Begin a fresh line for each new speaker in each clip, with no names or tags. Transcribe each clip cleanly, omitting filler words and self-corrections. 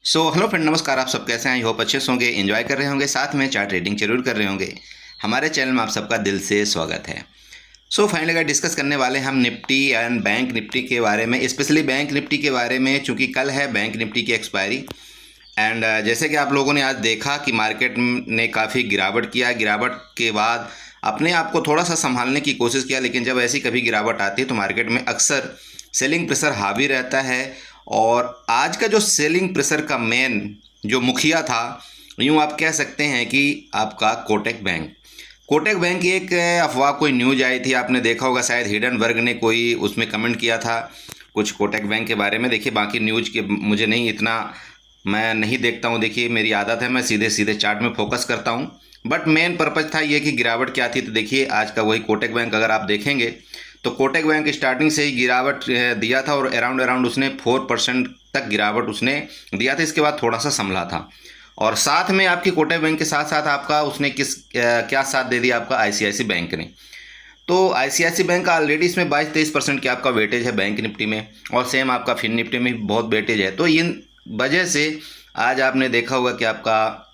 Hello friend, नमस्कार। आप सब कैसे हैं? आई होप अच्छे से होंगे, एंजॉय कर रहे होंगे, साथ में चार्ट ट्रेडिंग जरूर कर रहे होंगे। हमारे चैनल में आप सबका दिल से स्वागत है। फाइनली अगर डिस्कस करने वाले हैं हम निफ्टी एंड बैंक निफ्टी के बारे में, स्पेशली बैंक निफ्टी के बारे में, चूँकि कल है बैंक निफ्टी की एक्सपायरी। एंड जैसे कि आप लोगों ने आज देखा कि मार्केट ने काफ़ी गिरावट किया। गिरावट के बाद अपने आप को थोड़ा सा संभालने की कोशिश किया, लेकिन जब ऐसी कभी गिरावट आती है तो मार्केट में अक्सर सेलिंग प्रेशर हावी रहता है। और आज का जो सेलिंग प्रेशर का मेन जो मुखिया था, यूँ आप कह सकते हैं कि आपका कोटक बैंक की एक अफवाह, कोई न्यूज आई थी, आपने देखा होगा शायद, हिडन वर्ग ने कोई उसमें कमेंट किया था कुछ कोटक बैंक के बारे में। देखिए, बाकी न्यूज के मुझे नहीं इतना, मैं नहीं देखता हूँ। देखिए, मेरी आदत है, मैं सीधे सीधे चार्ट में फोकस करता हूँ। बट मेन पर्पज़ था ये कि गिरावट क्या थी। तो देखिए, आज का वही कोटक बैंक अगर आप देखेंगे तो कोटक बैंक स्टार्टिंग से ही गिरावट दिया था और अराउंड उसने 4% तक गिरावट उसने दिया था। इसके बाद थोड़ा सा संभला था। और साथ में आपकी कोटक बैंक के साथ साथ आपका उसने क्या साथ दे दिया, आपका आईसीआईसी बैंक ने। तो आईसीआईसी बैंक का ऑलरेडी इसमें 22-23% की आपका वेटेज है बैंक निफ्टी में, और सेम आपका फिन निफ्टी में भी बहुत वेटेज है। तो इन वजह से आज आपने देखा होगा कि आपका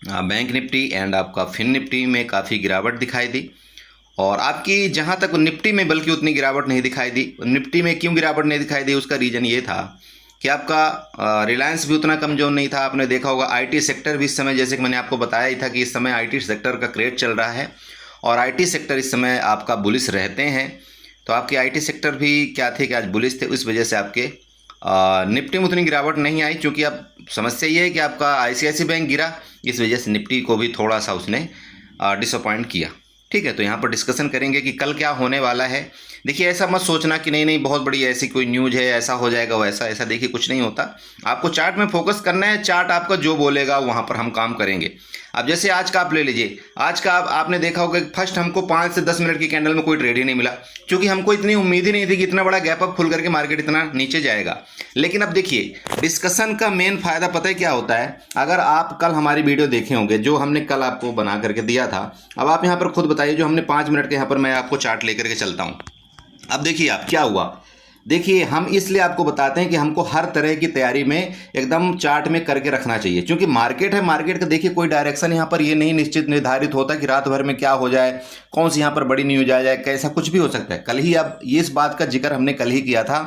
बैंक निफ्टी एंड आपका फिन निफ्टी में काफ़ी गिरावट दिखाई दी। और आपकी जहाँ तक निफ्टी में बल्कि उतनी गिरावट नहीं दिखाई दी। निफ्टी में क्यों गिरावट नहीं दिखाई दी, उसका रीज़न ये था कि आपका रिलायंस भी उतना कमज़ोर नहीं था। आपने देखा होगा आईटी सेक्टर भी इस समय, जैसे कि मैंने आपको बताया ही था कि इस समय आईटी सेक्टर का क्रेज चल रहा है और आईटी सेक्टर इस समय आपका बुलिश रहते हैं। तो आपके आईटी सेक्टर भी क्या थे कि आज बुलिश थे, इस वजह से आपके निफ्टी में उतनी गिरावट नहीं आई। क्योंकि अब समस्या ये है कि आपका आईसीआईसी बैंक गिरा, इस वजह से निफ्टी को भी थोड़ा सा उसने डिसअपॉइंट किया। ठीक है, तो यहाँ पर डिस्कशन करेंगे कि कल क्या होने वाला है। देखिए, ऐसा मत सोचना कि नहीं बहुत बड़ी ऐसी कोई न्यूज़ है, ऐसा हो जाएगा वैसा ऐसा। देखिए, कुछ नहीं होता। आपको चार्ट में फोकस करना है, चार्ट आपका जो बोलेगा वहाँ पर हम काम करेंगे। अब जैसे आज का आप ले लीजिए, आज का आपने देखा होगा कि फर्स्ट हमको 5 से 10 मिनट की कैंडल में कोई ट्रेड ही नहीं मिला, क्योंकि हमको इतनी उम्मीद ही नहीं थी कि इतना बड़ा गैप अप खुल करके मार्केट इतना नीचे जाएगा। लेकिन अब देखिए, डिस्कशन का मेन फायदा पता है क्या होता है? अगर आप कल हमारी वीडियो देखे होंगे जो हमने कल आपको बना करके दिया था, अब आप यहाँ पर खुद बताइए, जो हमने 5 मिनट के यहाँ पर मैं आपको चार्ट लेकर के चलता हूँ। अब देखिए आप क्या हुआ। देखिए, हम इसलिए आपको बताते हैं कि हमको हर तरह की तैयारी में एकदम चार्ट में करके रखना चाहिए, क्योंकि मार्केट है, मार्केट का देखिए कोई डायरेक्शन यहाँ पर ये नहीं निश्चित निर्धारित होता कि रात भर में क्या हो जाए, कौन सी यहाँ पर बड़ी न्यूज आ जाए, कैसा कुछ भी हो सकता है। कल ही अब ये इस बात का जिक्र हमने कल ही किया था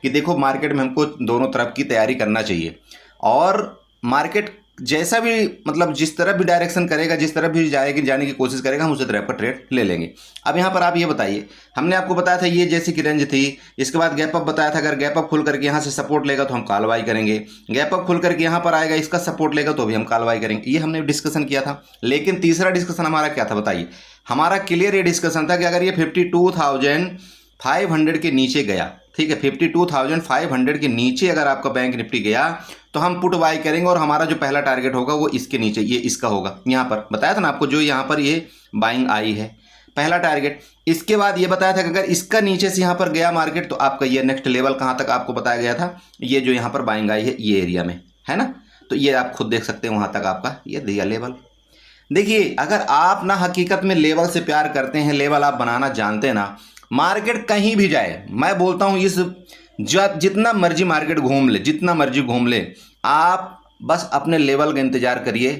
कि देखो, मार्केट में हमको दोनों तरफ की तैयारी करना चाहिए। और मार्केट जैसा भी, मतलब जिस तरफ भी डायरेक्शन करेगा, जिस तरफ भी जाने की कोशिश करेगा, हम उसी तरफ का ट्रेड ले लेंगे। अब यहाँ पर आप ये बताइए, हमने आपको बताया था ये जैसी की रेंज थी, इसके बाद गैप अप बताया था, अगर गैप अप खुल करके यहाँ से सपोर्ट लेगा तो हम कॉल बाय करेंगे, गैप अप खुल करके यहाँ पर आएगा, इसका सपोर्ट लेगा तो भी हम कॉल बाय करेंगे। ये हमने डिस्कशन किया था। लेकिन तीसरा डिस्कशन हमारा क्या था बताइए? हमारा क्लियर ये डिस्कशन था कि अगर ये 52,500 के नीचे गया, ठीक है, 52,500 के नीचे अगर आपका बैंक निफ्टी गया तो हम पुट बाय करेंगे, और हमारा जो पहला टारगेट होगा वो इसके नीचे, ये इसका होगा। यहाँ पर बताया था ना आपको, जो यहाँ पर ये बाइंग आई है, पहला टारगेट। इसके बाद ये बताया था कि अगर इसका नीचे से यहाँ पर गया मार्केट तो आपका ये नेक्स्ट लेवल कहाँ तक आपको बताया गया था, ये जो यहाँ पर बाइंग आई है ये एरिया में, है ना। तो ये आप खुद देख सकते हैं, वहाँ तक आपका ये दिया लेवल। देखिए, अगर आप ना हकीकत में लेवल से प्यार करते हैं, लेवल आप बनाना जानते हैं ना, मार्केट कहीं भी जाए, मैं बोलता हूँ इस जितना मर्जी मार्केट घूम ले, जितना मर्जी घूम ले, आप बस अपने लेवल का इंतजार करिए,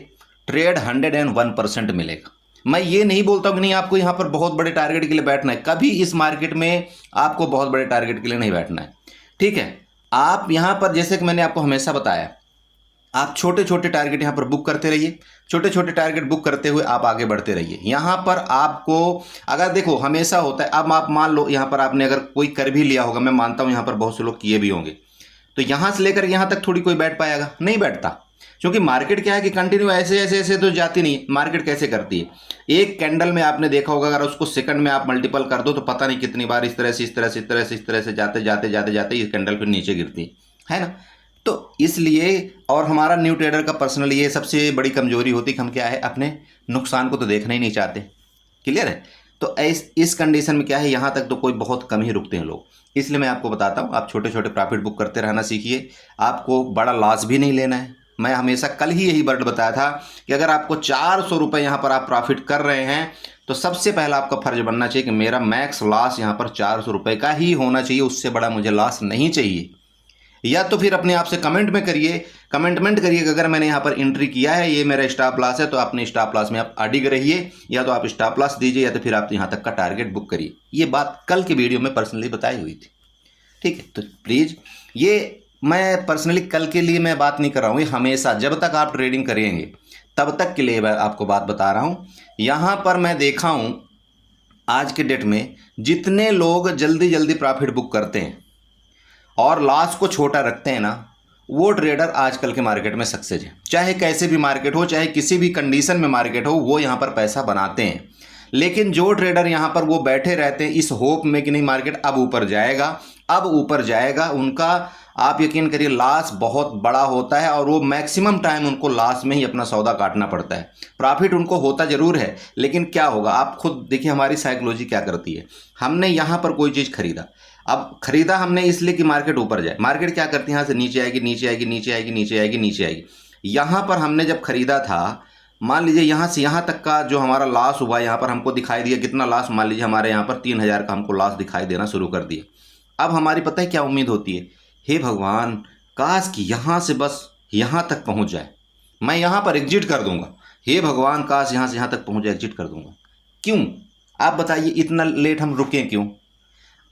ट्रेड 101% मिलेगा। मैं ये नहीं बोलता कि नहीं आपको यहाँ पर बहुत बड़े टारगेट के लिए बैठना है, कभी इस मार्केट में आपको बहुत बड़े टारगेट के लिए नहीं बैठना है। ठीक है, आप यहाँ पर, जैसे कि मैंने आपको हमेशा बताया, आप छोटे छोटे टारगेट यहाँ पर बुक करते रहिए, छोटे छोटे टारगेट बुक करते हुए आप आगे बढ़ते रहिए। यहाँ पर आपको, अगर देखो हमेशा होता है, अब आप मान लो यहाँ पर आपने अगर कोई कर भी लिया होगा, मैं मानता हूँ यहाँ पर बहुत से लोग किए भी होंगे, तो यहाँ से लेकर यहाँ तक थोड़ी कोई बैठ पाएगा, नहीं बैठता। क्योंकि मार्केट क्या है कि कंटिन्यू ऐसे ऐसे ऐसे तो जाती नहीं। मार्केट कैसे करती है, एक कैंडल में आपने देखा होगा, अगर उसको सेकंड में आप मल्टीपल कर दो तो पता नहीं कितनी बार इस तरह से इस तरह से इस तरह से इस तरह से जाते जाते जाते जाते ये कैंडल फिर नीचे गिरती है ना। तो इसलिए, और हमारा न्यू ट्रेडर का पर्सनल ये सबसे बड़ी कमजोरी होती कि हम क्या है, अपने नुकसान को तो देखना ही नहीं चाहते। क्लियर है? तो इस कंडीशन में क्या है, यहाँ तक तो कोई बहुत कम ही रुकते हैं लोग। इसलिए मैं आपको बताता हूँ, आप छोटे छोटे प्रॉफिट बुक करते रहना सीखिए, आपको बड़ा लॉस भी नहीं लेना है। मैं हमेशा कल ही यही वर्ड बताया था कि अगर आपको 400 रुपये यहाँ पर आप प्रॉफिट कर रहे हैं तो सबसे पहला आपका फर्ज बनना चाहिए कि मेरा मैक्स लॉस यहाँ पर 400 रुपये का ही होना चाहिए, उससे बड़ा मुझे लॉस नहीं चाहिए। या तो फिर अपने आप से कमेंट में करिए, कमेंटमेंट करिए कि अगर मैंने यहाँ पर एंट्री किया है, ये मेरा स्टॉप लॉस है, तो अपने स्टॉप लॉस में आप अडिग रहिए, या तो आप स्टॉप लॉस दीजिए, या तो फिर आप यहाँ तक का टारगेट बुक करिए। ये बात कल की वीडियो में पर्सनली बताई हुई थी, ठीक है। तो प्लीज़, ये मैं पर्सनली कल के लिए मैं बात नहीं कर रहा हूँ, ये हमेशा जब तक आप ट्रेडिंग करेंगे तब तक के लिए मैं आपको बात बता रहा हूँ। यहाँ पर मैं देखा हूँ आज के डेट में जितने लोग जल्दी जल्दी प्रॉफिट बुक करते हैं और लॉस को छोटा रखते हैं ना, वो ट्रेडर आजकल के मार्केट में सक्सेस है। चाहे कैसे भी मार्केट हो, चाहे किसी भी कंडीशन में मार्केट हो, वो यहाँ पर पैसा बनाते हैं। लेकिन जो ट्रेडर यहाँ पर वो बैठे रहते हैं इस होप में कि नहीं मार्केट अब ऊपर जाएगा, अब ऊपर जाएगा, उनका आप यकीन करिए लॉस बहुत बड़ा होता है, और वो मैक्सिमम टाइम उनको लॉस में ही अपना सौदा काटना पड़ता है। प्रॉफिट उनको होता जरूर है, लेकिन क्या होगा आप खुद देखिए, हमारी साइकोलॉजी क्या करती है। हमने यहाँ पर कोई चीज़ खरीदा, अब खरीदा हमने इसलिए कि मार्केट ऊपर जाए। मार्केट क्या करती है, यहाँ से नीचे आएगी, नीचे आएगी, नीचे आएगी, नीचे आएगी, नीचे आएगी। यहाँ पर हमने जब खरीदा था, मान लीजिए यहाँ से यहाँ तक का जो हमारा लॉस हुआ, यहाँ पर हमको दिखाई दिया कितना लॉस, मान लीजिए हमारे यहाँ पर 3000 का हमको लॉस दिखाई देना शुरू कर दिया। अब हमारी पता है क्या उम्मीद होती है, हे भगवान काश कि यहाँ से बस यहाँ तक पहुँच जाए, मैं यहाँ पर एग्जिट कर दूंगा। हे भगवान काश यहाँ से यहाँ तक पहुँच जाए, एग्जिट कर दूंगा। क्यों आप बताइए, इतना लेट हम रुके क्यों?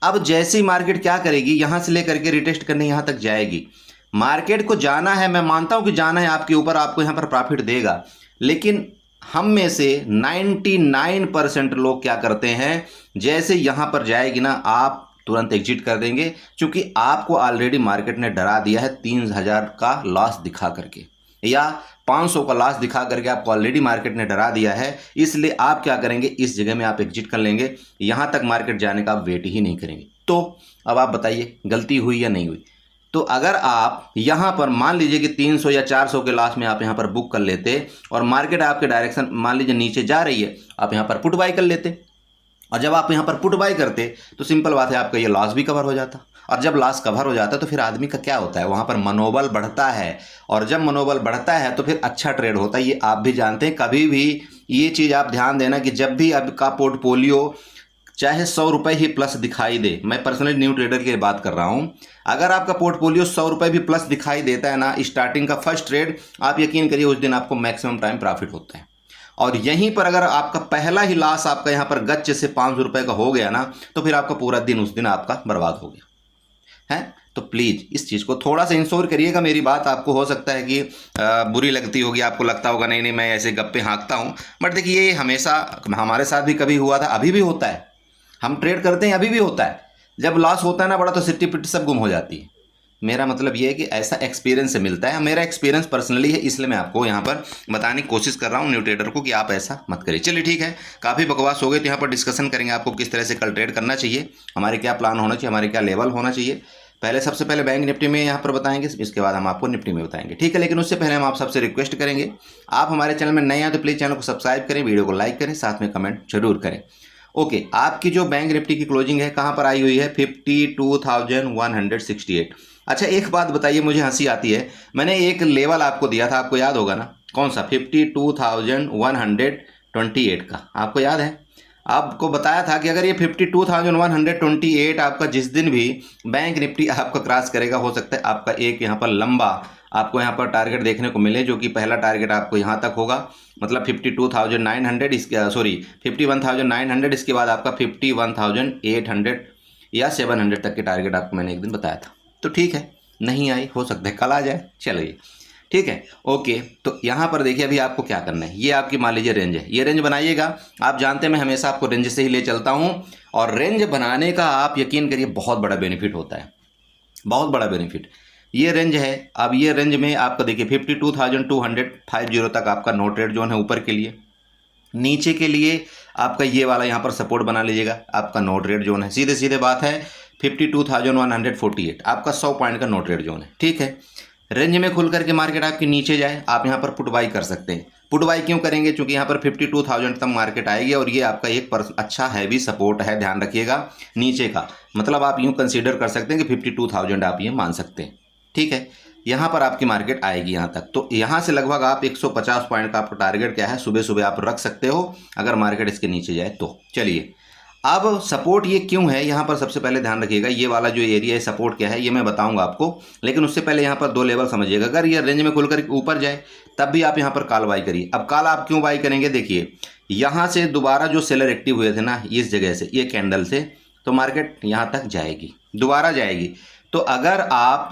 अब जैसी मार्केट क्या करेगी, यहाँ से लेकर के रिटेस्ट करने यहाँ तक जाएगी। मार्केट को जाना है, मैं मानता हूँ कि जाना है आपके ऊपर, आपको यहाँ पर प्रॉफिट देगा। लेकिन हम में से 99% लोग क्या करते हैं, जैसे यहाँ पर जाएगी ना आप तुरंत एग्जिट कर देंगे, क्योंकि आपको ऑलरेडी मार्केट ने डरा दिया है 3000 का लॉस दिखा करके, या 500 का लॉस दिखा करके आपको ऑलरेडी मार्केट ने डरा दिया है। इसलिए आप क्या करेंगे, इस जगह में आप एग्जिट कर लेंगे, यहाँ तक मार्केट जाने का आप वेट ही नहीं करेंगे। तो अब आप बताइए गलती हुई या नहीं हुई? तो अगर आप यहाँ पर मान लीजिए कि 300 या 400 के लॉस में आप यहाँ पर बुक कर लेते, और मार्केट आपके डायरेक्शन मान लीजिए नीचे जा रही है, आप यहाँ पर पुट बाई कर लेते, और जब आप यहाँ पर पुट बाई करते तो सिंपल बात है आपका ये लॉस भी कवर हो जाता। और जब लॉस कवर हो जाता है तो फिर आदमी का क्या होता है, वहाँ पर मनोबल बढ़ता है, और जब मनोबल बढ़ता है तो फिर अच्छा ट्रेड होता है। ये आप भी जानते हैं। कभी भी ये चीज़ आप ध्यान देना कि जब भी आपका पोर्टफोलियो चाहे 100 रुपये ही प्लस दिखाई दे, मैं पर्सनली न्यू ट्रेडर की बात कर रहा हूँ, अगर आपका पोर्टफोलियो 100 रुपये भी प्लस दिखाई देता है ना स्टार्टिंग का फर्स्ट ट्रेड, आप यकीन करिए उस दिन आपको मैक्सिमम टाइम प्रॉफिट होता है। और यहीं पर अगर आपका पहला ही लॉस आपका यहाँ पर गच्चे से 500 रुपये का हो गया ना, तो फिर आपका पूरा दिन उस दिन आपका बर्बाद हो गया है। तो प्लीज़ इस चीज़ को थोड़ा सा इंश्योर करिएगा। मेरी बात आपको हो सकता है कि बुरी लगती होगी, आपको लगता होगा नहीं नहीं मैं ऐसे गप्पे हाँकता हूँ, बट देखिए ये हमेशा हमारे साथ भी कभी हुआ था, अभी भी होता है। हम ट्रेड करते हैं, अभी भी होता है। जब लॉस होता है ना बड़ा, तो सिट्टी पिट्टी सब गुम हो जाती है। मेरा मतलब ये है कि ऐसा एक्सपीरियंस से मिलता है। मेरा एक्सपीरियंस पर्सनली है, इसलिए मैं आपको यहाँ पर बताने की कोशिश कर रहा हूँ न्यू ट्रेडर को कि आप ऐसा मत करिए। चलिए ठीक है, काफ़ी बकवास हो गई, तो यहाँ पर डिस्कशन करेंगे आपको किस तरह से कल ट्रेड करना चाहिए, हमारे क्या प्लान होना चाहिए, हमारे क्या लेवल होना चाहिए। पहले सबसे पहले बैंक निफ्टी में यहाँ पर बताएंगे, इसके बाद हम आपको निफ्टी में बताएंगे, ठीक है। लेकिन उससे पहले हम आप सबसे रिक्वेस्ट करेंगे, आप हमारे चैनल में नए हैं तो प्लीज़ चैनल को सब्सक्राइब करें, वीडियो को लाइक करें, साथ में कमेंट जरूर करें। ओके, आपकी जो बैंक निफ्टी की क्लोजिंग है कहाँ पर आई हुई है, 52,168। अच्छा एक बात बताइए, मुझे हंसी आती है, मैंने एक लेवल आपको दिया था, आपको याद होगा ना, कौन सा, 52,128 का, आपको याद है? आपको बताया था कि अगर ये 52,128 आपका जिस दिन भी बैंक निफ्टी आपका क्रॉस करेगा, हो सकता है आपका एक यहाँ पर लंबा आपको यहाँ पर टारगेट देखने को मिले, जो कि पहला टारगेट आपको यहाँ तक होगा, मतलब 52,900, इसके 51,900, इसके बाद आपका 51,800 या 700 तक के टारगेट आपको मैंने एक दिन बताया था। तो ठीक है, नहीं आई, हो सकता है कल आ जाए, चलिए ठीक है। ओके, तो यहाँ पर देखिए अभी आपको क्या करना है, ये आपकी मान लीजिए रेंज है, ये रेंज बनाइएगा। आप जानते हैं मैं हमेशा आपको रेंज से ही ले चलता हूँ, और रेंज बनाने का आप यकीन करिए बहुत बड़ा बेनिफिट होता है, बहुत बड़ा बेनिफिट। ये रेंज है, अब ये रेंज में आपका देखिए 52,250 तक आपका नो ट्रेड जोन है ऊपर के लिए। नीचे के लिए आपका ये वाला यहाँ पर सपोर्ट बना लीजिएगा, आपका नो ट्रेड जोन है। सीधे सीधे बात है 52,148 आपका 100 पॉइंट का नो ट्रेड जोन है, ठीक है। रेंज में खुल करके मार्केट आपके नीचे जाए, आप यहाँ पर पुट बाई कर सकते हैं। पुट बाई क्यों करेंगे, क्योंकि यहाँ पर 52,000 तक मार्केट आएगी, और ये आपका एक अच्छा हैवी सपोर्ट है, ध्यान रखिएगा नीचे का। मतलब आप यूँ कंसीडर कर सकते हैं कि 52,000 आप ये मान सकते हैं, ठीक है। यहाँ पर आपकी मार्केट आएगी यहाँ तक, तो यहाँ से लगभग आप 150 पॉइंट का आपका टारगेट क्या है सुबह सुबह आप रख सकते हो, अगर मार्केट इसके नीचे जाए तो। चलिए अब सपोर्ट ये क्यों है, यहाँ पर सबसे पहले ध्यान रखिएगा, ये वाला जो एरिया है सपोर्ट क्या है ये मैं बताऊंगा आपको, लेकिन उससे पहले यहाँ पर दो लेवल समझिएगा। अगर ये रेंज में खुलकर ऊपर जाए तब भी आप यहाँ पर कॉल बाई करिए। अब कॉल आप क्यों बाई करेंगे, देखिए यहाँ से दोबारा जो सेलर एक्टिव हुए थे ना इस जगह से, ये कैंडल से, तो मार्केट यहाँ तक जाएगी, दोबारा जाएगी। तो अगर आप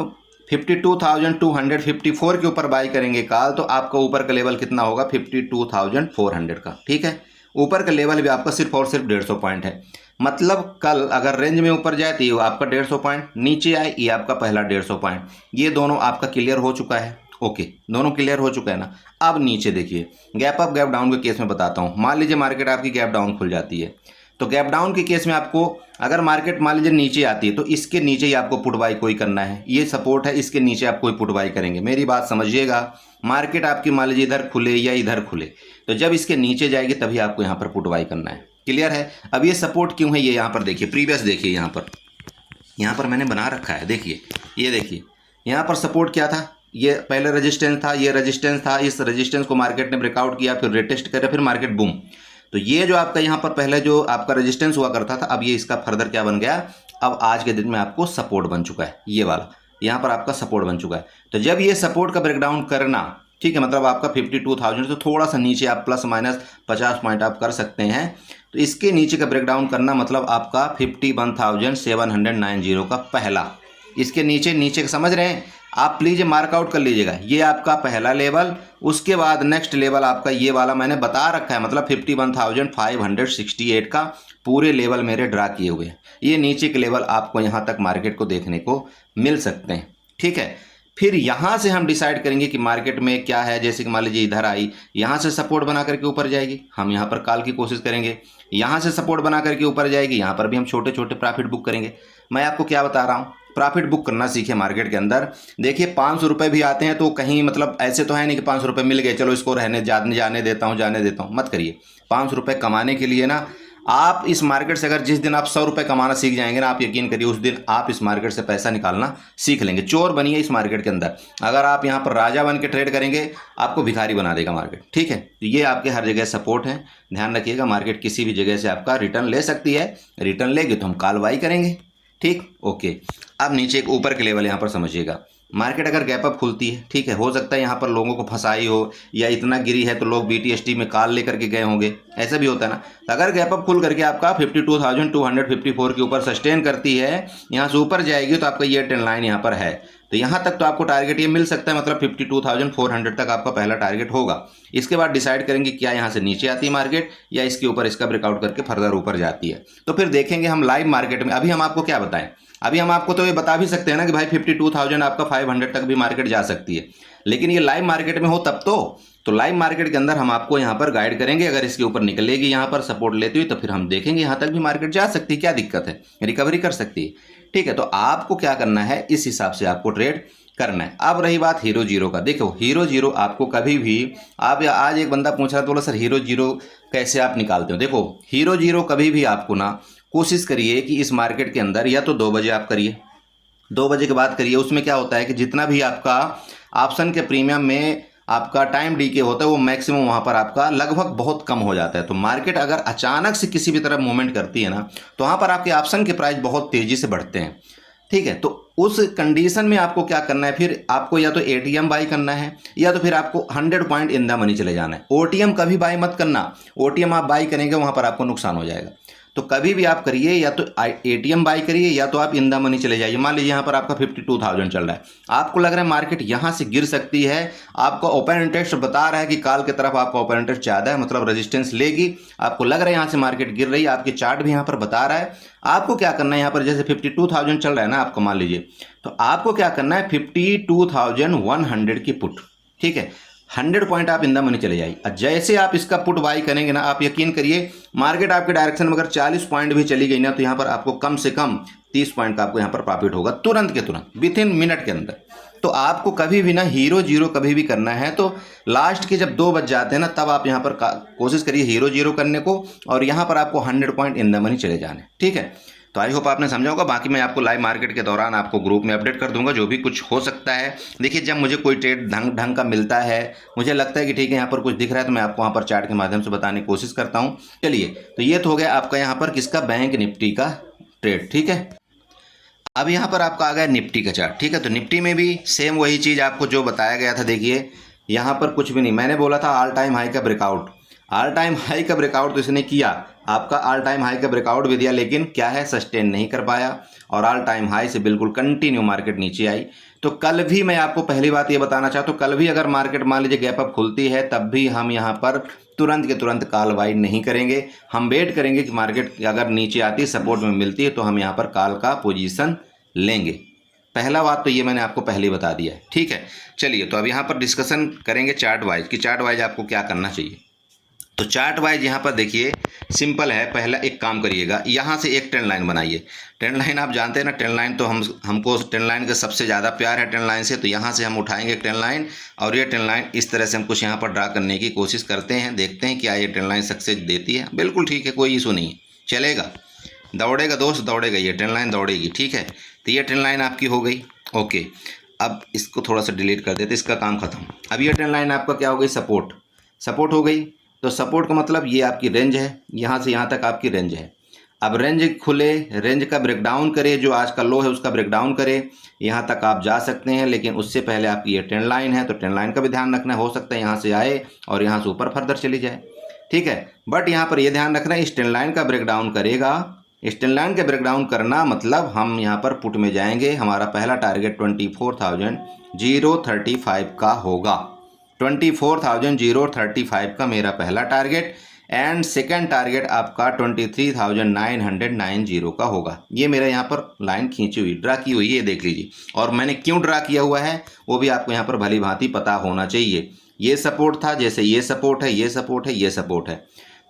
52,254 के ऊपर बाई करेंगे कॉल, तो आपका ऊपर का लेवल कितना होगा, 52,400 का। ठीक है, ऊपर का लेवल भी आपका सिर्फ और सिर्फ 150 पॉइंट है। मतलब कल अगर रेंज में ऊपर जाए तो ये आपका 150 पॉइंट, नीचे आए ये आपका पहला 150 पॉइंट। ये दोनों आपका क्लियर हो चुका है। ओके, दोनों क्लियर हो चुका है ना। अब नीचे देखिए, गैप अप गैप डाउन के केस में बताता हूँ। मान लीजिए मार्केट आपकी गैप डाउन खुल जाती है, तो गैप डाउन के केस में आपको, अगर मार्केट मान लीजिए नीचे आती है तो इसके नीचे ही आपको पुट बाई कोई करना है। ये सपोर्ट है, इसके नीचे आप कोई पुट बाई करेंगे। मेरी बात समझिएगा, मार्केट आपकी मान लीजिए इधर खुले या इधर खुले, तो जब इसके नीचे जाएगी तभी आपको यहाँ पर पुट बाई करना है। क्लियर है। अब ये सपोर्ट क्यों है, ये यहाँ पर देखिए, प्रीवियस देखिए, यहाँ पर मैंने बना रखा है, देखिए, ये देखिए यहाँ पर सपोर्ट क्या था, ये पहले रेजिस्टेंस था, ये रेजिस्टेंस था। इस रेजिस्टेंस को मार्केट ने ब्रेकआउट किया, फिर रिटेस्ट करे, फिर मार्केट बूम। तो ये जो आपका यहाँ पर पहले जो आपका रेजिस्टेंस हुआ करता था, अब ये इसका फर्दर क्या बन गया, अब आज के दिन में आपको सपोर्ट बन चुका है। ये वाला यहाँ पर आपका सपोर्ट बन चुका है। तो जब ये सपोर्ट का ब्रेकडाउन करना, ठीक है, मतलब आपका 52,000 तो थोड़ा सा नीचे आप प्लस माइनस 50 पॉइंट आप कर सकते हैं। तो इसके नीचे का ब्रेकडाउन करना मतलब आपका 51,790 का पहला, इसके नीचे समझ रहे हैं आप, प्लीज मार्कआउट कर लीजिएगा। ये आपका पहला लेवल, उसके बाद नेक्स्ट लेवल आपका ये वाला मैंने बता रखा है, मतलब 51,568 का पूरे लेवल मेरे ड्रा किए हुए हैं। ये नीचे के लेवल आपको यहाँ तक मार्केट को देखने को मिल सकते हैं। ठीक है, फिर यहाँ से हम डिसाइड करेंगे कि मार्केट में क्या है। जैसे कि मान लीजिए इधर आई, यहाँ से सपोर्ट बना करके ऊपर जाएगी, हम यहाँ पर कॉल की कोशिश करेंगे। यहाँ से सपोर्ट बना करके ऊपर जाएगी, यहाँ पर भी हम छोटे छोटे प्रॉफिट बुक करेंगे। मैं आपको क्या बता रहा हूँ, प्रॉफिट बुक करना सीखे मार्केट के अंदर। देखिए 500 रुपये भी आते हैं तो कहीं मतलब ऐसे तो है नहीं कि 500 रुपये मिल गए चलो इसको जाने देता हूँ, मत करिए। 500 रुपये कमाने के लिए ना, आप इस मार्केट से अगर जिस दिन आप 100 रुपये कमाना सीख जाएंगे ना, आप यकीन करिए उस दिन आप इस मार्केट से पैसा निकालना सीख लेंगे। चोर बनिए इस मार्केट के अंदर। अगर आप यहाँ पर राजा बन के ट्रेड करेंगे, आपको भिखारी बना देगा मार्केट। ठीक है, तो ये आपके हर जगह सपोर्ट है, ध्यान रखिएगा। मार्केट किसी भी जगह से आपका रिटर्न ले सकती है, रिटर्न लेगी तो हम कॉल बाई करेंगे। ठीक, ओके। अब नीचे एक ऊपर के लेवल यहाँ पर समझिएगा। मार्केट अगर गैप अप खुलती है, ठीक है, हो सकता है यहाँ पर लोगों को फंसाई हो या इतना गिरी है तो लोग BTST में कॉल लेकर के गए होंगे, ऐसा भी होता है ना। तो अगर गैप अप खुल करके आपका 52,254 के ऊपर सस्टेन करती है, यहाँ से ऊपर जाएगी, तो आपका ये ट्रेंड लाइन यहाँ पर है, तो यहाँ तक तो आपको टारगेट ये मिल सकता है, मतलब 52,400 तक आपका पहला टारगेट होगा। इसके बाद डिसाइड करेंगे क्या यहाँ से नीचे आती है मार्केट या इसके ऊपर इसका ब्रेकआउट करके फर्दर ऊपर जाती है। तो फिर देखेंगे हम लाइव मार्केट में। अभी हम आपको क्या बताएं, अभी हम आपको तो ये बता भी सकते हैं ना कि भाई 52,000 आपका 500 तक भी मार्केट जा सकती है, लेकिन ये लाइव मार्केट में हो तब तो लाइव मार्केट के अंदर हम आपको यहाँ पर गाइड करेंगे। अगर इसके ऊपर निकलेगी, यहाँ पर सपोर्ट लेती हुई, तो फिर हम देखेंगे यहाँ तक भी मार्केट जा सकती है, क्या दिक्कत है, रिकवरी कर सकती है। ठीक है, तो आपको क्या करना है, इस हिसाब से आपको ट्रेड करना है। अब रही बात हीरो जीरो का, देखो हीरो जीरो आपको कभी भी, आप आज एक बंदा पूछ रहा था, बोला सर हीरो जीरो कैसे आप निकालते हो। देखो हीरो जीरो कभी भी आपको ना, कोशिश करिए कि इस मार्केट के अंदर या तो 2 बजे आप करिए, 2 बजे के बाद करिए। उसमें क्या होता है कि जितना भी आपका ऑप्शन के प्रीमियम में आपका टाइम डीके होता है, वो मैक्सिमम वहाँ पर आपका लगभग बहुत कम हो जाता है। तो मार्केट अगर अचानक से किसी भी तरफ मूवमेंट करती है ना, तो वहाँ पर आपके ऑप्शन के प्राइस बहुत तेज़ी से बढ़ते हैं। ठीक है, तो उस कंडीशन में आपको क्या करना है, फिर आपको या तो ATM बाई करना है या तो फिर आपको 100 पॉइंट इन द मनी चले जाना है। OTM कभी बाई मत करना, OTM आप बाई करेंगे वहाँ पर आपको नुकसान हो जाएगा। तो कभी भी आप करिए, या तो ATM बाई करिए या तो आप इन द मनी चले जाइए। मान लीजिए यहाँ पर आपका 52,000 चल रहा है, आपको लग रहा है मार्केट यहाँ से गिर सकती है, आपका ओपन इंटरेस्ट बता रहा है कि कॉल की तरफ आपका ओपन इंटरेस्ट ज़्यादा है, मतलब रेजिस्टेंस लेगी, आपको लग रहा है यहाँ से मार्केट गिर रही है, आपकी चार्ट भी यहाँ पर बता रहा है। आपको क्या करना है, यहाँ पर जैसे 52,000 चल रहा है ना आपको, मान लीजिए, तो आपको क्या करना है, 52,100 की पुट, ठीक है, 100 पॉइंट आप इन द मनी चले जाइए। जैसे आप इसका पुट बाई करेंगे ना, आप यकीन करिए मार्केट आपके डायरेक्शन में अगर 40 पॉइंट भी चली गई ना, तो यहाँ पर आपको कम से कम 30 पॉइंट का आपको यहाँ पर प्रॉफिट होगा, तुरंत के तुरंत, विथ इन मिनट के अंदर। तो आपको कभी भी ना हीरो जीरो कभी भी करना है तो लास्ट के जब 2 बज जाते हैं ना, तब आप यहाँ पर कोशिश करिए हीरो जीरो करने को, और यहाँ पर आपको 100 पॉइंट इन द मनी चले जाने। ठीक है, तो आई होप आपने समझा होगा। बाकी मैं आपको लाइव मार्केट के दौरान आपको ग्रुप में अपडेट कर दूंगा जो भी कुछ हो सकता है। देखिए जब मुझे कोई ट्रेड ढंग का मिलता है, मुझे लगता है कि ठीक है यहाँ पर कुछ दिख रहा है, तो मैं आपको वहाँ पर चार्ट के माध्यम से बताने की कोशिश करता हूँ। चलिए, तो ये तो हो गया आपका यहाँ पर किसका, बैंक निफ्टी का ट्रेड। ठीक है, अब यहाँ पर आपका आ गया निफ्टी का चार्ट। ठीक है, तो निफ्टी में भी सेम वही चीज़ आपको जो बताया गया था। देखिए यहाँ पर कुछ भी नहीं, मैंने बोला था ऑल टाइम हाई का ब्रेकआउट, ऑल टाइम हाई का ब्रेकआउट तो इसने किया, आपका ऑल टाइम हाई का ब्रेकआउट भी दिया, लेकिन क्या है, सस्टेन नहीं कर पाया और ऑल टाइम हाई से बिल्कुल कंटिन्यू मार्केट नीचे आई। तो कल भी मैं आपको पहली बात ये बताना चाहता हूँ, कल भी अगर मार्केट मान लीजिए गैप अप खुलती है, तब भी हम यहाँ पर तुरंत के तुरंत कॉल बाई नहीं करेंगे। हम वेट करेंगे कि मार्केट अगर नीचे आती है, सपोर्ट में मिलती है, तो हम यहाँ पर कॉल का पोजीशन लेंगे। पहला बात तो ये मैंने आपको पहले बता दिया है। ठीक है, चलिए तो अब यहाँ पर डिस्कशन करेंगे चार्ट वाइज कि चार्ट वाइज आपको क्या करना चाहिए। तो चार्ट वाइज यहाँ पर देखिए सिंपल है। पहला एक काम करिएगा, यहाँ से एक ट्रेंड लाइन बनाइए। ट्रेंड लाइन आप जानते हैं ना, ट्रेंड लाइन तो हमको ट्रेंड लाइन का सबसे ज़्यादा प्यार है ट्रेंड लाइन से। तो यहाँ से हम उठाएंगे ट्रेंड लाइन और ये ट्रेंड लाइन इस तरह से हम कुछ यहाँ पर ड्रा करने की कोशिश करते हैं, देखते हैं क्या ये ट्रेंड लाइन सक्सेस देती है। बिल्कुल ठीक है, कोई इशू नहीं है, चलेगा, दौड़ेगा दोस्त, दौड़ेगा, ये ट्रेंड लाइन दौड़ेगी। ठीक है, तो ये ट्रेंड लाइन आपकी हो गई। ओके, अब इसको थोड़ा सा डिलीट कर देते, इसका काम खत्म। अब ये ट्रेंड लाइन आपका क्या हो गई, सपोर्ट हो गई। तो सपोर्ट का मतलब ये आपकी रेंज है, यहाँ से यहाँ तक आपकी रेंज है। अब रेंज खुले, रेंज का ब्रेकडाउन करे, जो आज का लो है उसका ब्रेकडाउन करे, यहाँ तक आप जा सकते हैं। लेकिन उससे पहले आपकी ये ट्रेंड लाइन है, तो ट्रेंड लाइन का भी ध्यान रखना है। हो सकता है यहाँ से आए और यहाँ से ऊपर फर्दर चली जाए। ठीक है, बट यहाँ पर ये ध्यान रखना है, इस ट्रेंड लाइन का ब्रेकडाउन करेगा। इस ट्रेंड लाइन के ब्रेकडाउन करना मतलब हम यहाँ पर पुट में जाएंगे। हमारा पहला टारगेट 24,035 का होगा। 24,035 का मेरा पहला टारगेट एंड सेकंड टारगेट आपका 23,990 का होगा। ये मेरा यहाँ पर लाइन खींची हुई, ड्रा की हुई है, ये देख लीजिए। और मैंने क्यों ड्रा किया हुआ है वो भी आपको यहाँ पर भली भांति पता होना चाहिए। ये सपोर्ट था, जैसे ये सपोर्ट है, ये सपोर्ट है, ये सपोर्ट है।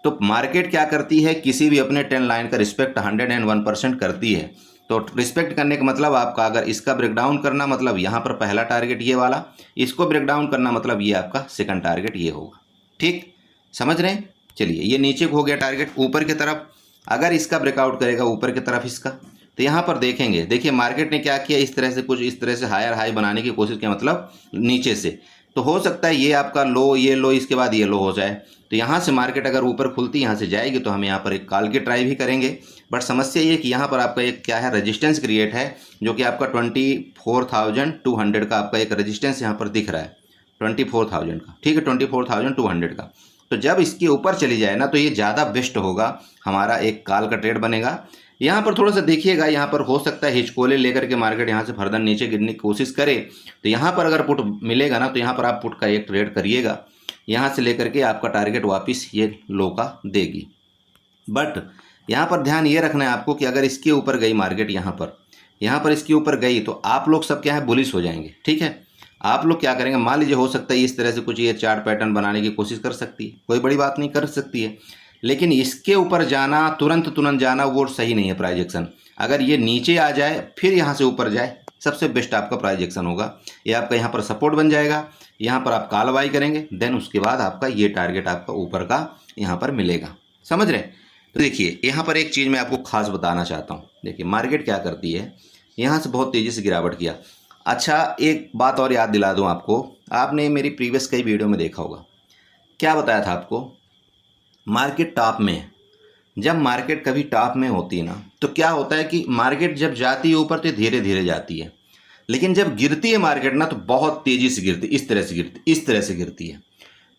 तो मार्केट क्या करती है, किसी भी अपने ट्रेंड लाइन का रिस्पेक्ट 101% करती है। तो रिस्पेक्ट करने का मतलब आपका अगर इसका ब्रेकडाउन करना मतलब यहाँ पर पहला टारगेट ये वाला, इसको ब्रेकडाउन करना मतलब ये आपका सेकंड टारगेट ये होगा। ठीक, समझ रहे हैं। चलिए, ये नीचे को हो गया टारगेट, ऊपर की तरफ अगर इसका ब्रेकआउट करेगा, ऊपर की तरफ इसका, तो यहाँ पर देखेंगे, देखिए मार्केट ने क्या किया, इस तरह से कुछ इस तरह से हायर हाई बनाने की कोशिश की, मतलब नीचे से। तो हो सकता है ये आपका लो, ये लो, इसके बाद ये लो हो जाए। तो यहाँ से मार्केट अगर ऊपर खुलती यहाँ से जाएगी तो हम यहाँ पर एक कॉल की ट्राई भी करेंगे। बट समस्या ये कि यहाँ पर आपका एक क्या है, रेजिस्टेंस क्रिएट है, जो कि आपका 24,200 का आपका एक रेजिस्टेंस यहाँ पर दिख रहा है, 24,000 का। ठीक है, 24,200 का। तो जब इसके ऊपर चली जाए ना, तो ये ज़्यादा बेस्ट होगा, हमारा एक कॉल का ट्रेड बनेगा। यहाँ पर थोड़ा सा देखिएगा, यहाँ पर हो सकता है हिचकोले लेकर के मार्केट यहाँ से फर्दर नीचे गिरने की कोशिश करे। तो यहाँ पर अगर पुट मिलेगा ना, तो यहाँ पर आप पुट का एक ट्रेड करिएगा, यहाँ से लेकर के आपका टारगेट वापस ये लो का देगी। बट यहाँ पर ध्यान ये रखना है आपको कि अगर इसके ऊपर गई मार्केट, यहाँ पर इसके ऊपर गई, तो आप लोग सब क्या है, बुलिश हो जाएंगे। ठीक है, आप लोग क्या करेंगे, मान लीजिए हो सकता है इस तरह से कुछ ये चार्ट पैटर्न बनाने की कोशिश कर सकती है, कोई बड़ी बात नहीं, कर सकती है। लेकिन इसके ऊपर जाना, तुरंत जाना, वो सही नहीं है प्राइस एक्शन। अगर ये नीचे आ जाए फिर यहाँ से ऊपर जाए, सबसे बेस्ट आपका प्राइस एक्शन होगा। ये आपका यहाँ पर सपोर्ट बन जाएगा, यहाँ पर आप कॉल बाई करेंगे, देन उसके बाद आपका ये टारगेट आपका ऊपर का यहाँ पर मिलेगा। समझ रहे। तो देखिए यहाँ पर एक चीज़ मैं आपको खास बताना चाहता हूँ। देखिए मार्केट क्या करती है, यहाँ से बहुत तेज़ी से गिरावट किया। अच्छा, एक बात और याद दिला दूँ आपको, आपने मेरी प्रीवियस कई वीडियो में देखा होगा, क्या बताया था आपको, मार्केट टॉप में है। जब मार्केट कभी टॉप में होती है ना, तो क्या होता है कि मार्केट जब जाती है ऊपर तो धीरे धीरे जाती है, लेकिन जब गिरती है मार्केट ना, तो बहुत तेज़ी से गिरती, इस तरह से गिरती है।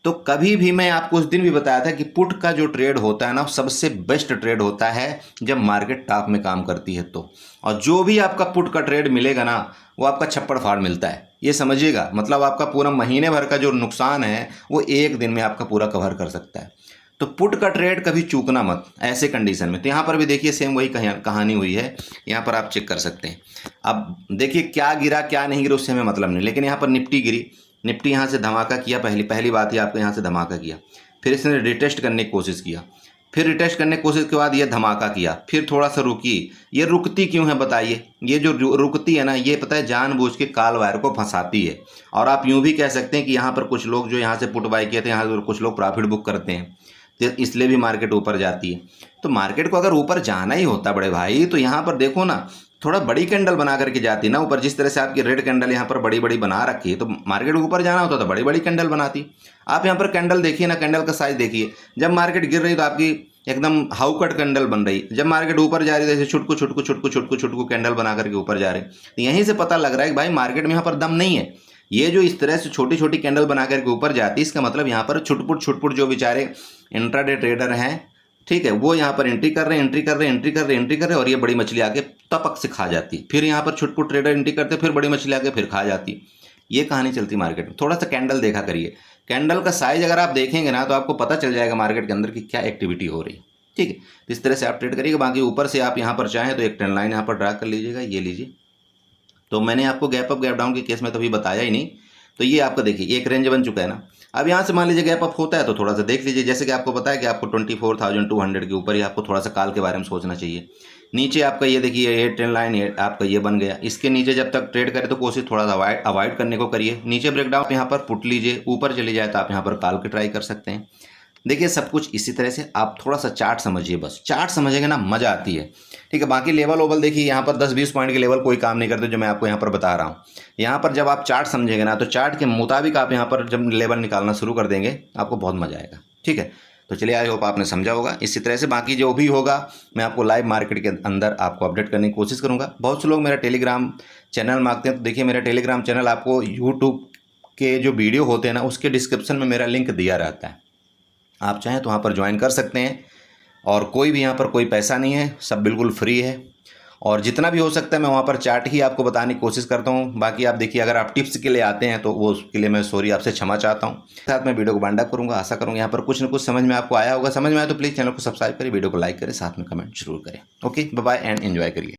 तो कभी भी मैं आपको उस दिन भी बताया था कि पुट का जो ट्रेड होता है ना, सबसे बेस्ट ट्रेड होता है जब मार्केट टॉप में काम करती है। तो और जो भी आपका पुट का ट्रेड मिलेगा ना, वो आपका छप्पड़ फाड़ मिलता है, ये समझिएगा। मतलब आपका पूरा महीने भर का जो नुकसान है वो एक दिन में आपका पूरा कवर कर सकता है। तो पुट का ट्रेड कभी चूकना मत ऐसे कंडीशन में। तो यहाँ पर भी देखिए सेम वही कहानी हुई है, यहाँ पर आप चेक कर सकते हैं। अब देखिए क्या गिरा क्या नहीं गिरा उससे हमें मतलब नहीं, लेकिन यहाँ पर निफ्टी गिरी, निफ्टी यहाँ से धमाका किया, पहली बात ही आपको यहाँ से धमाका किया, फिर इसने रिटेस्ट करने की कोशिश किया, फिर रिटेस्ट करने की कोशिश के बाद ये धमाका किया, फिर थोड़ा सा रुकी। ये रुकती क्यों है बताइए, ये जो रुकती है ना, ये पता है जानबूझ के कॉल वायर को फंसाती है। और आप यूँ भी कह सकते हैं कि यहाँ पर कुछ लोग जो यहाँ से पुट बाई किए थे, यहाँ पर कुछ लोग प्रॉफिट बुक करते हैं। तो इसलिए भी मार्केट ऊपर जाती है। तो मार्केट को अगर ऊपर जाना ही होता बड़े भाई, तो यहाँ पर देखो ना, थोड़ा बड़ी कैंडल बना करके जाती ना ऊपर। जिस तरह से आपकी रेड कैंडल यहाँ पर बड़ी बड़ी बना रखी है, तो मार्केट को ऊपर जाना होता तो बड़ी बड़ी कैंडल बनाती। आप यहाँ पर कैंडल देखिए ना, कैंडल का साइज देखिए। जब मार्केट गिर रही तो आपकी एकदम हाउ कट कैंडल बन रही, जब मार्केट ऊपर जा रही है जैसे छुटकू छुटकू छुटकू छुटकू छुटकू कैंडल बना करके ऊपर जा रहे। तो यहीं से पता लग रहा है कि भाई मार्केट में यहाँ पर दम नहीं है। ये जो इस तरह से छोटी छोटी कैंडल बना करके ऊपर जाती है, इसका मतलब यहाँ पर छुटपुट जो बेचारे इंट्राडे ट्रेडर हैं, ठीक है, वो यहाँ पर एंट्री कर रहे हैं और ये बड़ी मछली आके तपक से खा जाती। फिर यहाँ पर छुटपुट ट्रेडर एंट्री करते, फिर बड़ी मछली आके फिर खा जाती। ये कहानी चलती मार्केट में। थोड़ा सा कैंडल देखा करिए, कैंडल का साइज अगर आप देखेंगे ना तो आपको पता चल जाएगा मार्केट के अंदर की क्या एक्टिविटी हो रही है, ठीक है। तो इस तरह से आप ट्रेड करिएगा। बाकी ऊपर से आप यहाँ पर चाहें तो एक ट्रेंड लाइन यहाँ पर ड्रा कर लीजिएगा, ये लीजिए। तो मैंने आपको गैप अप गैप डाउन के केस में तो अभी बताया ही नहीं। तो ये आपका देखिए एक रेंज बन चुका है ना। अब यहाँ से मान लीजिए गैप अप होता है तो थोड़ा सा देख लीजिए। जैसे कि आपको पता है कि आपको 24,200 के ऊपर ही आपको थोड़ा सा काल के बारे में सोचना चाहिए। नीचे आपका ये देखिए ये ट्रेंड लाइन ये आपका ये बन गया। इसके नीचे जब तक ट्रेड करें तो कोशिश थोड़ा सा अवॉइड करने को करिए। नीचे ब्रेकडाउन यहाँ पर पुट लीजिए, ऊपर चली जाए तो आप यहाँ पर काल के ट्राई कर सकते हैं। देखिए सब कुछ इसी तरह से। आप थोड़ा सा चार्ट समझिए, बस चार्ट समझेंगे ना मज़ा आती है, ठीक है। बाकी लेवल ओवल देखिए, यहाँ पर 10-20 पॉइंट के लेवल कोई काम नहीं करते जो मैं आपको यहाँ पर बता रहा हूँ। यहाँ पर जब आप चार्ट समझेंगे ना तो चार्ट के मुताबिक आप यहाँ पर जब लेवल निकालना शुरू कर देंगे आपको बहुत मज़ा आएगा, ठीक है। तो चलिए, आई होप आपने समझा होगा। इसी तरह से बाकी जो भी होगा मैं आपको लाइव मार्केट के अंदर आपको अपडेट करने की कोशिश करूँगा। बहुत से लोग मेरा टेलीग्राम चैनल मांगते हैं, तो देखिए मेरा टेलीग्राम चैनल आपको यूट्यूब के जो वीडियो होते हैं ना उसके डिस्क्रिप्शन में मेरा लिंक दिया रहता है। आप चाहें तो वहाँ पर ज्वाइन कर सकते हैं। और कोई भी यहाँ पर कोई पैसा नहीं है, सब बिल्कुल फ्री है। और जितना भी हो सकता है मैं वहाँ पर चार्ट ही आपको बताने की कोशिश करता हूँ। बाकी आप देखिए, अगर आप टिप्स के लिए आते हैं तो वो उसके लिए मैं सॉरी आपसे क्षमा चाहता हूँ। साथ में वीडियो को बाइंड अप करूँगा। आशा करूँगा यहाँ पर कुछ ना कुछ समझ में आपको आया होगा। समझ में आया तो प्लीज़ चैनल को सब्सक्राइब करें, वीडियो को लाइक करें, साथ में कमेंट जरूर करें। Okay, bye bye and enjoy करिए।